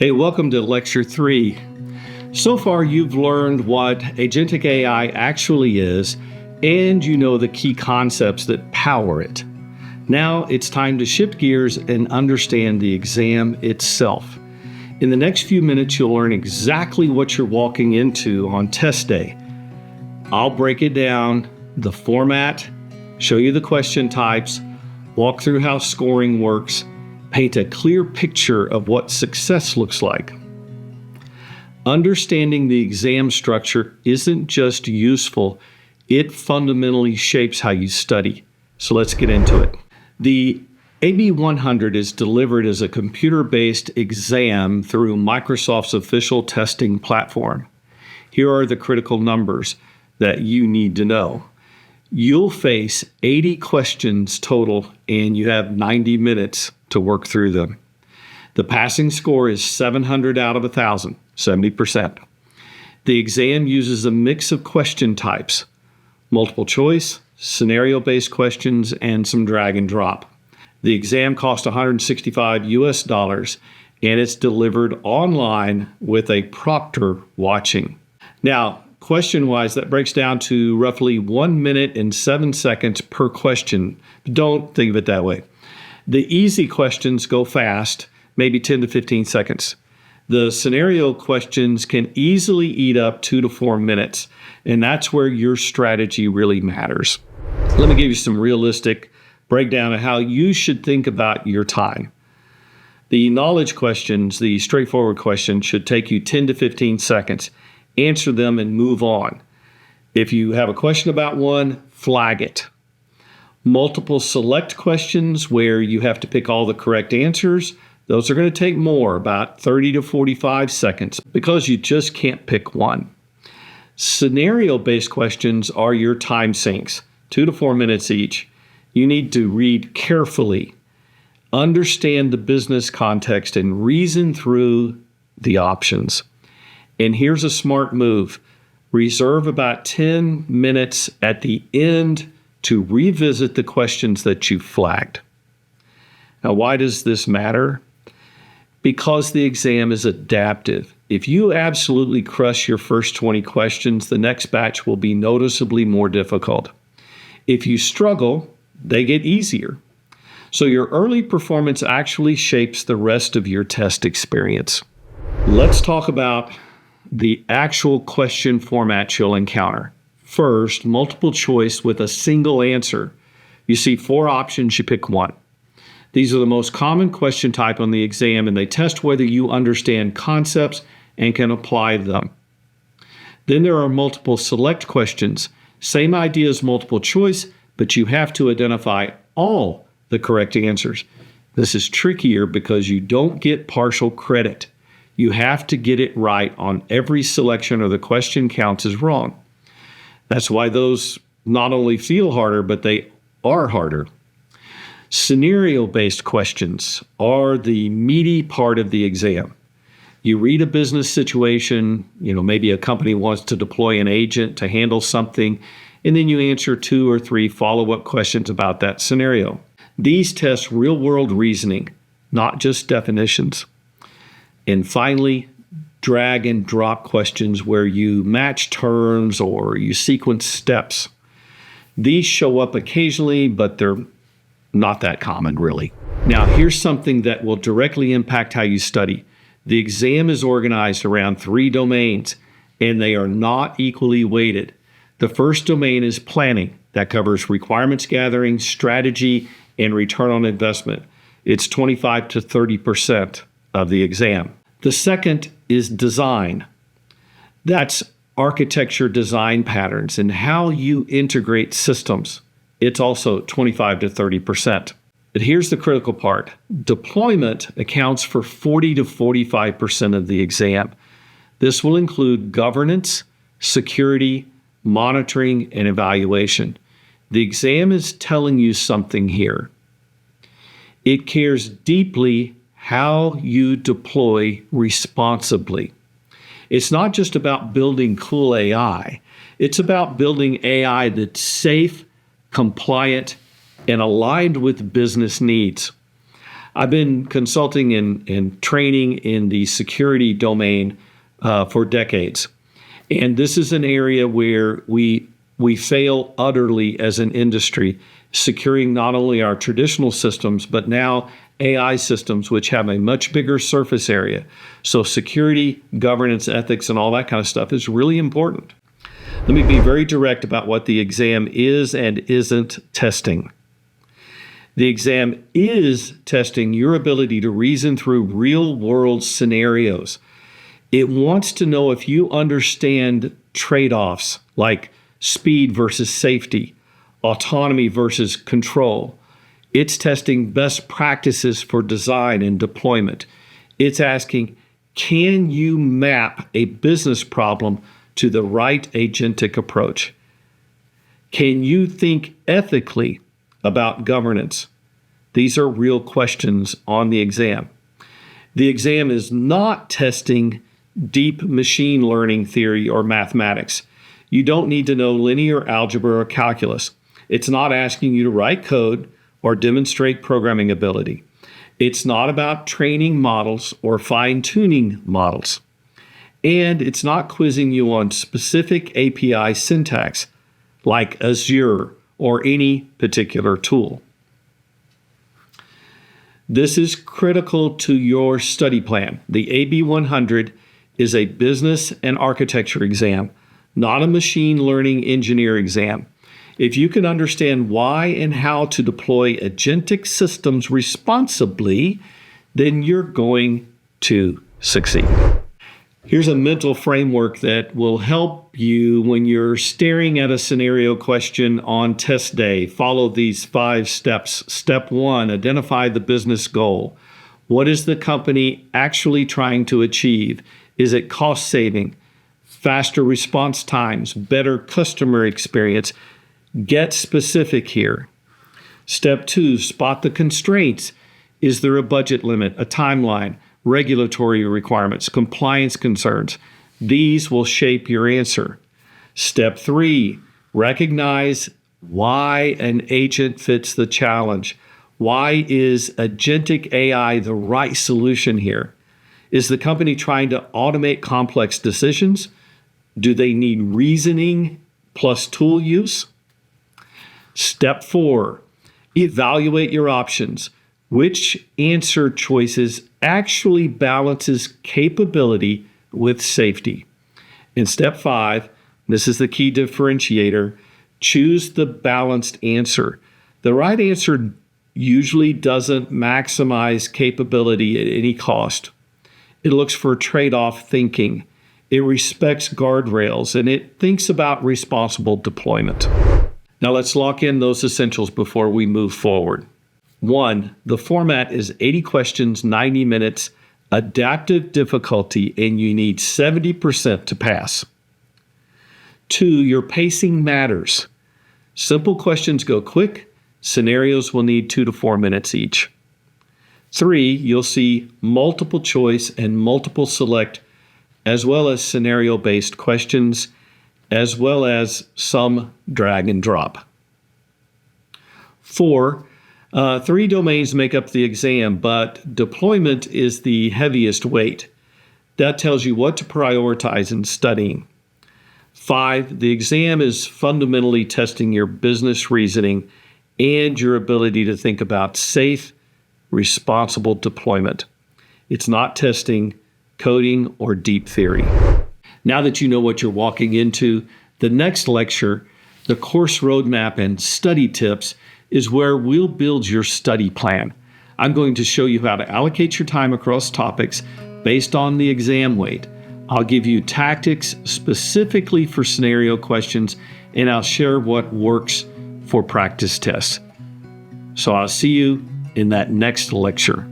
Hey, welcome to Lecture 3. So far, you've learned what Agentic AI actually is, and you know the key concepts that power it. Now it's time to shift gears and understand the exam itself. In the next few minutes, you'll learn exactly what you're walking into on test day. I'll break it down, the format, show you the question types, walk through how scoring works, paint a clear picture of what success looks like. Understanding the exam structure isn't just useful, it fundamentally shapes how you study. So let's get into it. The AB-100 is delivered as a computer-based exam through Microsoft's official testing platform. Here are the critical numbers that you need to know. You'll face 80 questions total, and you have 90 minutes to work through them. The passing score is 700 out of 1,000, 70%. The exam uses a mix of question types, multiple choice, scenario-based questions, and some drag and drop. The exam costs $165 and it's delivered online with a proctor watching. Now, question-wise, that breaks down to roughly 1 minute and 7 seconds per question. Don't think of it that way. The easy questions go fast, maybe 10 to 15 seconds. The scenario questions can easily eat up 2 to 4 minutes, and that's where your strategy really matters. Let me give you some realistic breakdown of how you should think about your time. The knowledge questions, the straightforward questions, should take you 10 to 15 seconds. Answer them and move on. If you have a question about one, flag it. Multiple select questions where you have to pick all the correct answers, those are going to take more, about 30 to 45 seconds, because you just can't pick one. Scenario-based questions are your time sinks, 2 to 4 minutes each. You need to read carefully, understand the business context, and reason through the options. And here's a smart move. Reserve about 10 minutes at the end to revisit the questions that you flagged. Now, why does this matter? Because the exam is adaptive. If you absolutely crush your first 20 questions, the next batch will be noticeably more difficult. If you struggle, they get easier. So your early performance actually shapes the rest of your test experience. Let's talk about the actual question format you'll encounter. First, multiple choice with a single answer. You see 4 options, you pick one. These are the most common question type on the exam, and they test whether you understand concepts and can apply them. Then there are multiple select questions. Same idea as multiple choice, but you have to identify all the correct answers. This is trickier because you don't get partial credit. You have to get it right on every selection or the question counts as wrong. That's why those not only feel harder, but they are harder. Scenario-based questions are the meaty part of the exam. You read a business situation, maybe a company wants to deploy an agent to handle something, and then you answer 2 or 3 follow-up questions about that scenario. These test real-world reasoning, not just definitions. And finally, drag and drop questions where you match terms or you sequence steps. These show up occasionally, but they're not that common, really. Now, here's something that will directly impact how you study. The exam is organized around 3 domains, and they are not equally weighted. The first domain is planning. That covers requirements gathering, strategy, and return on investment. It's 25 to 30% of the exam. The second is design. That's architecture design patterns and how you integrate systems. It's also 25 to 30%. But here's the critical part. Deployment accounts for 40 to 45% of the exam. This will include governance, security, monitoring, and evaluation. The exam is telling you something here. It cares deeply how you deploy responsibly. It's not just about building cool AI. It's about building AI that's safe, compliant, and aligned with business needs. I've been consulting and training in the security domain for decades. And this is an area where we fail utterly as an industry, securing not only our traditional systems, but now AI systems, which have a much bigger surface area. So security, governance, ethics, and all that kind of stuff is really important. Let me be very direct about what the exam is and isn't testing. The exam is testing your ability to reason through real-world scenarios. It wants to know if you understand trade-offs like speed versus safety, autonomy versus control. It's testing best practices for design and deployment. It's asking, can you map a business problem to the right agentic approach? Can you think ethically about governance? These are real questions on the exam. The exam is not testing deep machine learning theory or mathematics. You don't need to know linear algebra or calculus. It's not asking you to write code or demonstrate programming ability. It's not about training models or fine-tuning models. And it's not quizzing you on specific API syntax like Azure or any particular tool. This is critical to your study plan. The AB-100 is a business and architecture exam, not a machine learning engineer exam. If you can understand why and how to deploy agentic systems responsibly, then you're going to succeed. Here's a mental framework that will help you when you're staring at a scenario question on test day. Follow these 5 steps. Step 1, identify the business goal. What is the company actually trying to achieve? Is it cost saving, faster response times, better customer experience? Get specific here. Step 2, spot the constraints. Is there a budget limit, a timeline, regulatory requirements, compliance concerns? These will shape your answer. Step 3, recognize why an agent fits the challenge. Why is agentic AI the right solution here? Is the company trying to automate complex decisions? Do they need reasoning plus tool use? Step 4, evaluate your options. Which answer choices actually balances capability with safety? In step 5, this is the key differentiator, choose the balanced answer. The right answer usually doesn't maximize capability at any cost. It looks for trade-off thinking. It respects guardrails, and it thinks about responsible deployment. Now let's lock in those essentials before we move forward. 1, the format is 80 questions, 90 minutes, adaptive difficulty, and you need 70% to pass. 2, your pacing matters. Simple questions go quick. Scenarios will need 2 to 4 minutes each. 3, you'll see multiple choice and multiple select, as well as scenario-based questions, as well as some drag and drop. 4, 3 domains make up the exam, but deployment is the heaviest weight. That tells you what to prioritize in studying. 5, the exam is fundamentally testing your business reasoning and your ability to think about safe, responsible deployment. It's not testing coding or deep theory. Now that you know what you're walking into, the next lecture, the course roadmap and study tips, is where we'll build your study plan. I'm going to show you how to allocate your time across topics based on the exam weight. I'll give you tactics specifically for scenario questions, and I'll share what works for practice tests. So I'll see you in that next lecture.